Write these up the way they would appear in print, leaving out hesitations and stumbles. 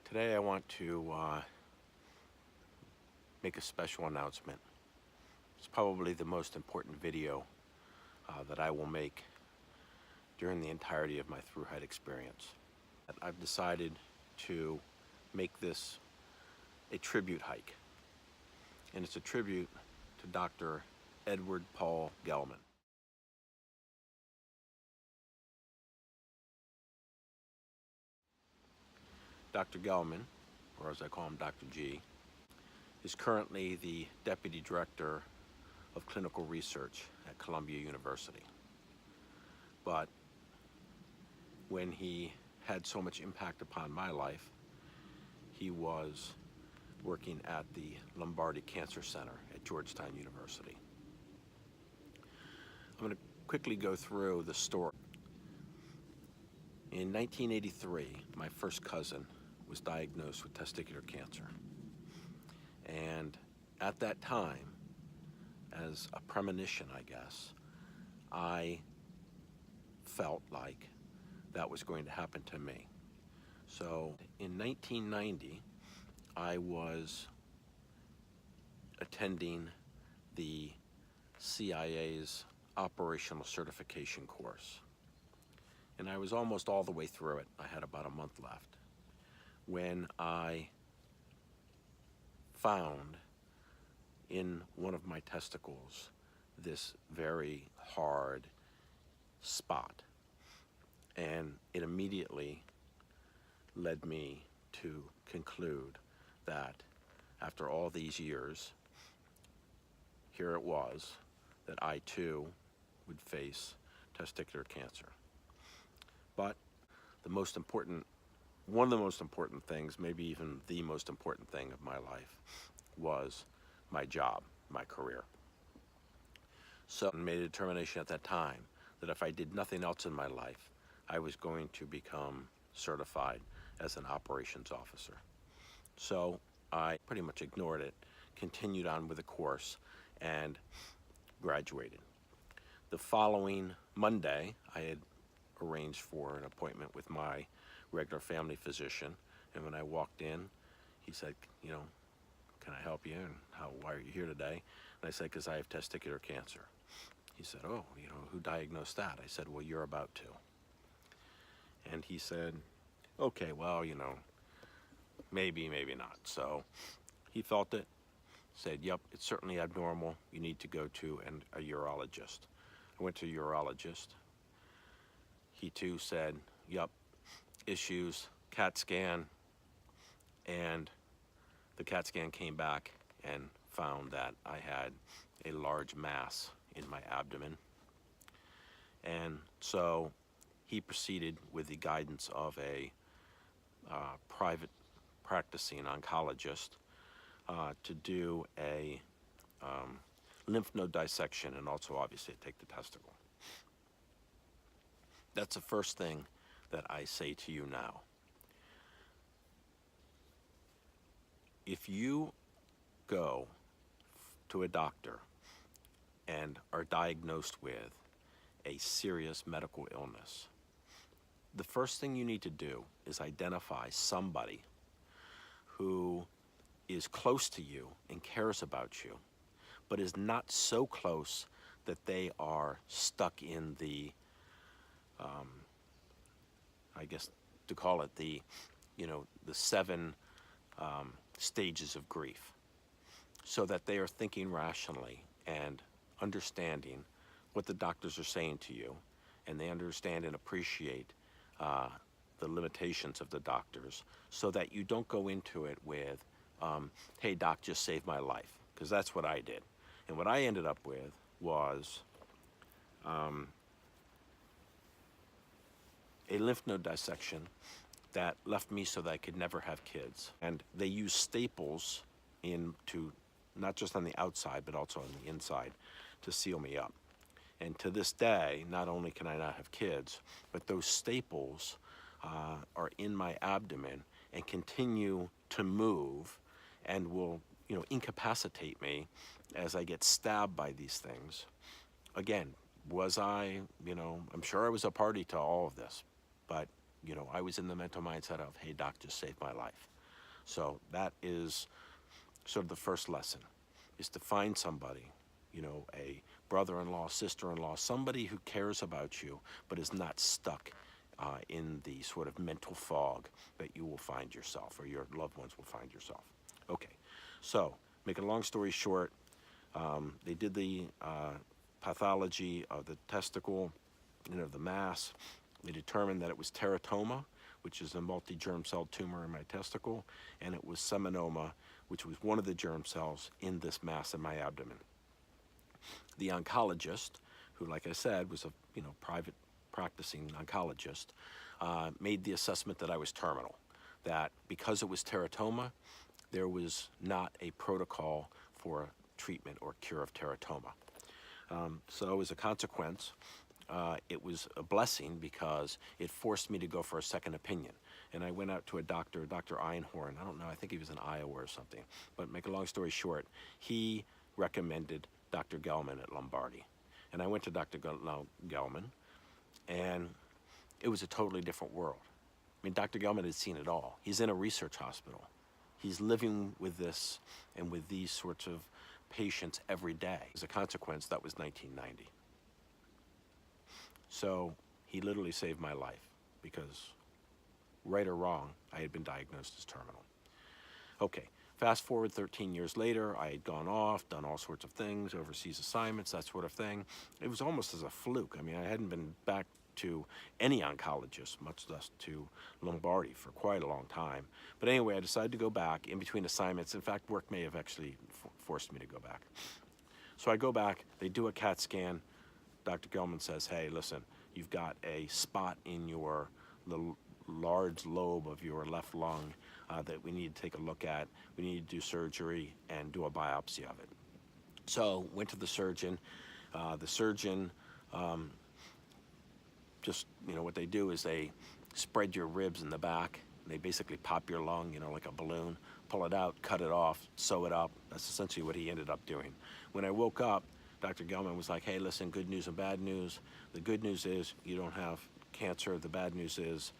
Today I want to make a special announcement. It's probably the most important video that I will make during the entirety of my through-hike experience. I've decided to make this a tribute hike, and it's a tribute to Dr. Edward Paul Gelmann. Dr. Gelmann, or as I call him, Dr. G, is currently the Deputy Director of Clinical Research at Columbia University. But when he had so much impact upon my life, he was working at the Lombardi Cancer Center at Georgetown University. I'm going to quickly go through the story. In 1983, my first cousin was diagnosed with testicular cancer. And at that time, as a premonition, I guess, I felt like that was going to happen to me. So in 1990, I was attending the CIA's operational certification course. And I was almost all the way through it. I had about a month left when I found in one of my testicles this very hard spot. And it immediately led me to conclude that after all these years, here it was, that I too would face testicular cancer. But one of the most important things, maybe even the most important thing of my life, was my job, my career. So I made a determination at that time that if I did nothing else in my life, I was going to become certified as an operations officer. So I pretty much ignored it, continued on with the course, and graduated. The following Monday, I had arranged for an appointment with my regular family physician, and when I walked in, he said, can I help you, and why are you here today? And I said, because I have testicular cancer. He said, oh, who diagnosed that? I said, well, you're about to. And he said, okay, well, maybe, maybe not. So he felt it, said, yep, it's certainly abnormal. You need to go to a urologist. I went to a urologist. He too said, yep, issues, CAT scan, and the CAT scan came back and found that I had a large mass in my abdomen. And so he proceeded with the guidance of a private practicing oncologist to do a lymph node dissection and also obviously take the testicle. That's the first thing that I say to you now. If you go to a doctor and are diagnosed with a serious medical illness, the first thing you need to do is identify somebody who is close to you and cares about you, but is not so close that they are stuck in the I guess to call it the 7 stages of grief, so that they are thinking rationally and understanding what the doctors are saying to you, and they understand and appreciate the limitations of the doctors, so that you don't go into it with, hey, doc, just save my life, because that's what I did. And what I ended up with was a lymph node dissection that left me so that I could never have kids. And they use staples not just on the outside, but also on the inside to seal me up. And to this day, not only can I not have kids, but those staples are in my abdomen and continue to move and will, incapacitate me as I get stabbed by these things. Again, was I, I'm sure I was a party to all of this, but, I was in the mental mindset of, hey, doc, just save my life. So that is sort of the first lesson, is to find somebody, a brother-in-law, sister-in-law, somebody who cares about you but is not stuck in the sort of mental fog that you will find yourself, or your loved ones will find yourself. Okay, so make a long story short, they did the pathology of the testicle, the mass. They determined that it was teratoma, which is a multi-germ cell tumor in my testicle, and it was seminoma, which was one of the germ cells in this mass in my abdomen. The oncologist, who, like I said, was a private practicing oncologist, made the assessment that I was terminal, that because it was teratoma, there was not a protocol for treatment or cure of teratoma. So as a consequence, it was a blessing because it forced me to go for a second opinion. And I went out to a doctor, Dr. Einhorn. I don't know, I think he was in Iowa or something. But make a long story short, he recommended Dr. Gelmann at Lombardi. And I went to Dr. Gelmann, and it was a totally different world. I mean, Dr. Gelmann had seen it all. He's in a research hospital. He's living with this and with these sorts of patients every day. As a consequence, that was 1990. So he literally saved my life because, right or wrong, I had been diagnosed as terminal. Okay, fast forward 13 years later, I had gone off, done all sorts of things, overseas assignments, that sort of thing. It was almost as a fluke. I mean, I hadn't been back to any oncologist, much less to Lombardi, for quite a long time. But anyway, I decided to go back in between assignments. In fact, work may have actually forced me to go back. So I go back, they do a CAT scan. Dr. Gelmann says, hey, listen, you've got a spot in the large lobe of your left lung that we need to take a look at. We need to do surgery and do a biopsy of it. So went to the surgeon. The surgeon, just, what they do is they spread your ribs in the back. They basically pop your lung, like a balloon, pull it out, cut it off, sew it up. That's essentially what he ended up doing. When I woke up, Dr. Gelmann was like, hey, listen, good news and bad news. The good news is you don't have cancer. The bad news is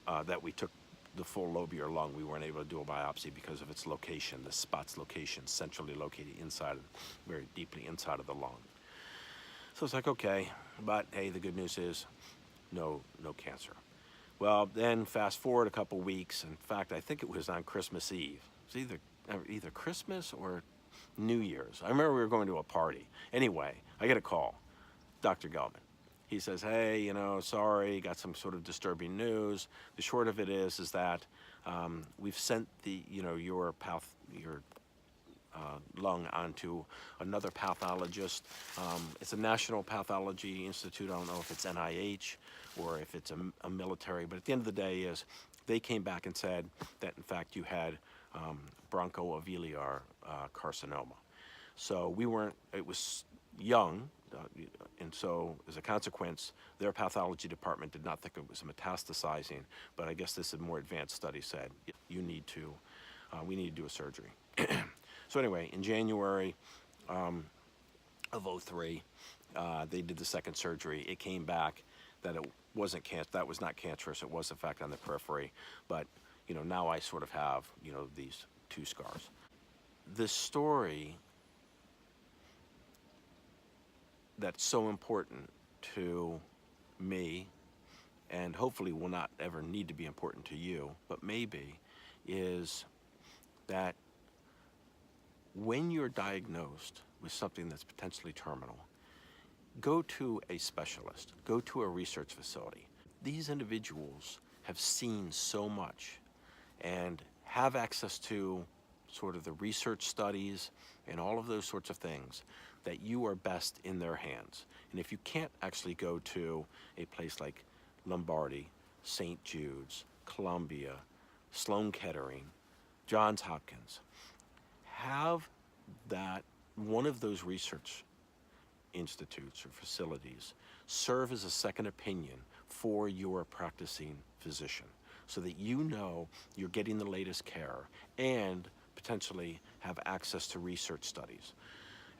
that we took the full lobe of your lung. We weren't able to do a biopsy because of its location, the spot's location, centrally located very deeply inside of the lung. So it's like, okay, but hey, the good news is no cancer. Well, then fast forward a couple weeks. In fact, I think it was on Christmas Eve. It was either Christmas or New Year's. I remember we were going to a party. Anyway, I get a call, Dr. Gelmann. He says, hey, sorry, got some sort of disturbing news. The short of it is that we've sent your lung onto another pathologist. It's a National Pathology Institute. I don't know if it's NIH or if it's a military, but at the end of the day is they came back and said that in fact you had bronchoalveolar carcinoma. So it was young, and so as a consequence, their pathology department did not think it was metastasizing, but I guess this more advanced study said we need to do a surgery. So anyway, in January of '03, they did the second surgery. It came back that it wasn't that was not cancerous. It was in fact on the periphery, but now I sort of have these two scars. This story that's so important to me, and hopefully will not ever need to be important to you, but maybe, is that when you're diagnosed with something that's potentially terminal, go to a specialist, go to a research facility. These individuals have seen so much and have access to sort of the research studies and all of those sorts of things that you are best in their hands. And if you can't actually go to a place like Lombardi, St. Jude's, Columbia, Sloan Kettering, Johns Hopkins, have that one of those research institutes or facilities serve as a second opinion for your practicing physician, so that you're getting the latest care and potentially have access to research studies.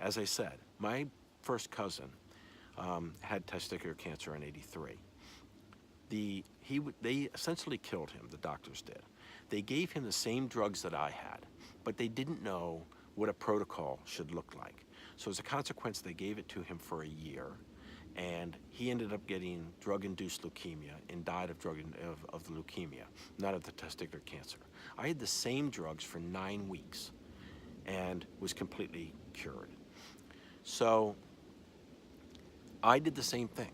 As I said, my first cousin had testicular cancer in '83. They essentially killed him, the doctors did. They gave him the same drugs that I had, but they didn't know what a protocol should look like. So as a consequence, they gave it to him for a year, and he ended up getting drug-induced leukemia and died of the leukemia, not of the testicular cancer. I had the same drugs for 9 weeks and was completely cured. So I did the same thing.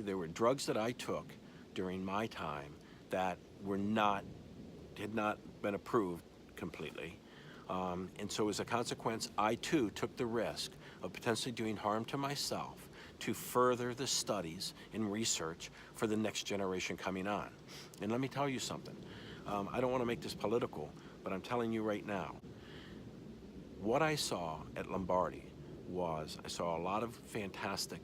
There were drugs that I took during my time that had not been approved completely. And so as a consequence, I too took the risk of potentially doing harm to myself to further the studies and research for the next generation coming on. And let me tell you something. I don't want to make this political, but I'm telling you right now, what I saw at Lombardi was I saw a lot of fantastic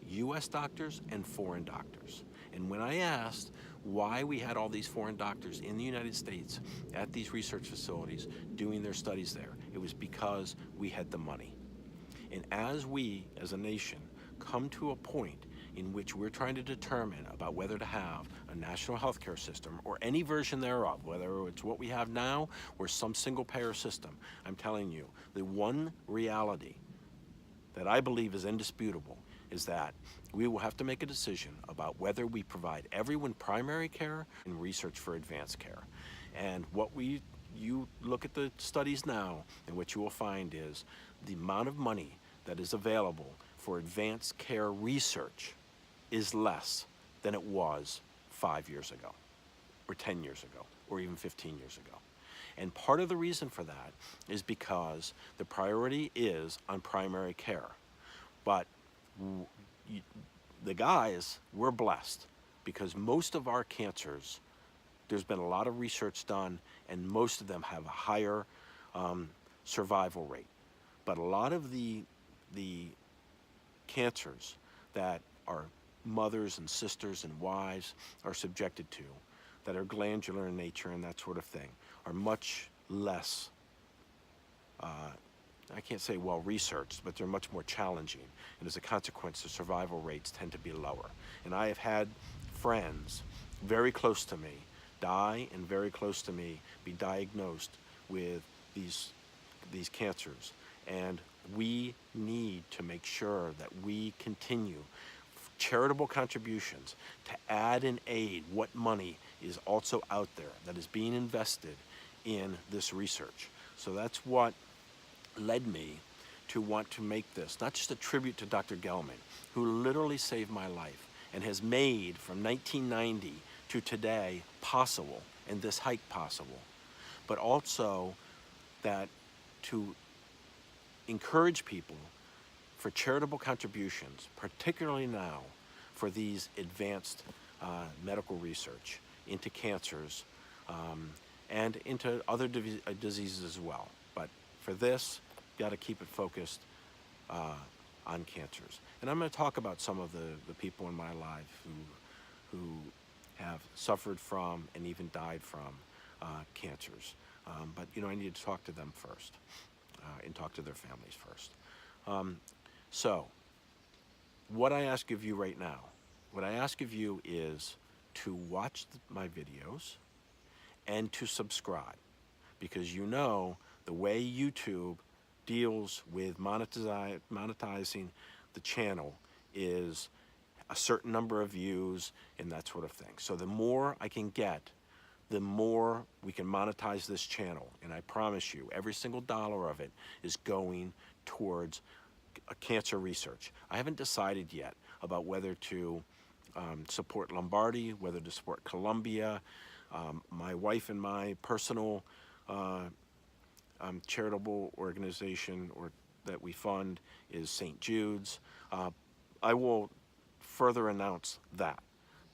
US doctors and foreign doctors. And when I asked why we had all these foreign doctors in the United States at these research facilities doing their studies there, it was because we had the money. And as we, as a nation, come to a point in which we're trying to determine about whether to have a national healthcare system or any version thereof, whether it's what we have now or some single-payer system, I'm telling you, the one reality that I believe is indisputable is that we will have to make a decision about whether we provide everyone primary care and research for advanced care. And you look at the studies now, and what you will find is the amount of money that is available for advanced care research is less than it was 5 years ago, or 10 years ago, or even 15 years ago. And part of the reason for that is because the priority is on primary care. But the guys, we're blessed because most of our cancers, there's been a lot of research done, and most of them have a higher survival rate. But a lot of the cancers that our mothers and sisters and wives are subjected to, that are glandular in nature and that sort of thing, are much less, I can't say well researched, but they're much more challenging. And as a consequence, the survival rates tend to be lower. And I have had friends very close to me die, and very close to me be diagnosed with these cancers. And we need to make sure that we continue charitable contributions to add and aid what money is also out there that is being invested in this research. So that's what led me to want to make this not just a tribute to Dr. Gelmann, who literally saved my life and has made from 1990 to today possible, and this hike possible, but also that to encourage people for charitable contributions, particularly now for these advanced medical research into cancers and into other diseases as well. But for this, got to keep it focused on cancers. And I'm going to talk about some of the people in my life who have suffered from and even died from cancers. But I need to talk to them first and talk to their families first. So what I ask of you right now, what I ask of you is to watch my videos and to subscribe, because the way YouTube deals with monetizing the channel is a certain number of views and that sort of thing. So the more I can get, the more we can monetize this channel. And I promise you, every single dollar of it is going towards cancer research. I haven't decided yet about whether to support Lombardi, whether to support Columbia. My wife and my personal charitable organization that we fund is St. Jude's. I will further announce that.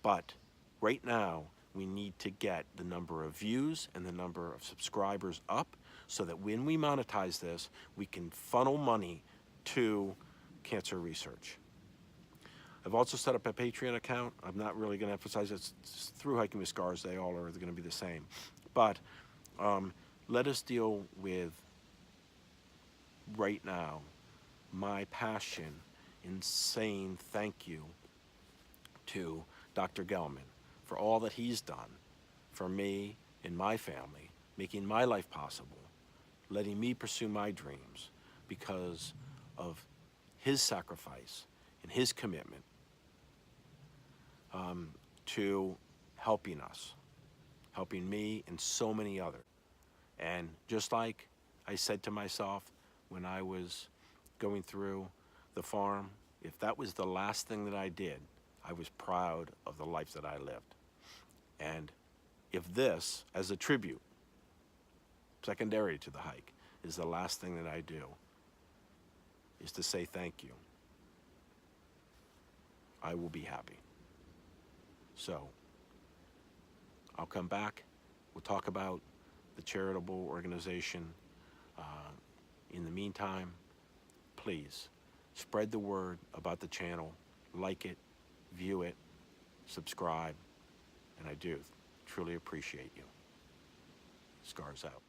But right now, we need to get the number of views and the number of subscribers up so that when we monetize this, we can funnel money to cancer research. I've also set up a Patreon account. I'm not really going to emphasize it. It's Thru-hiking with scars. They all are going to be the same. But let us deal with, right now, my passion in saying thank you to Dr. Gelmann for all that he's done for me in my family, making my life possible, letting me pursue my dreams because of his sacrifice and his commitment to helping us, helping me and so many others. And just like I said to myself when I was going through the farm, if that was the last thing that I did, I was proud of the life that I lived. And if this, as a tribute, secondary to the hike, is the last thing that I do, is to say thank you, I will be happy. So I'll come back. We'll talk about the charitable organization. In the meantime, please spread the word about the channel, like it, view it, subscribe, and I do truly appreciate you. Scars out.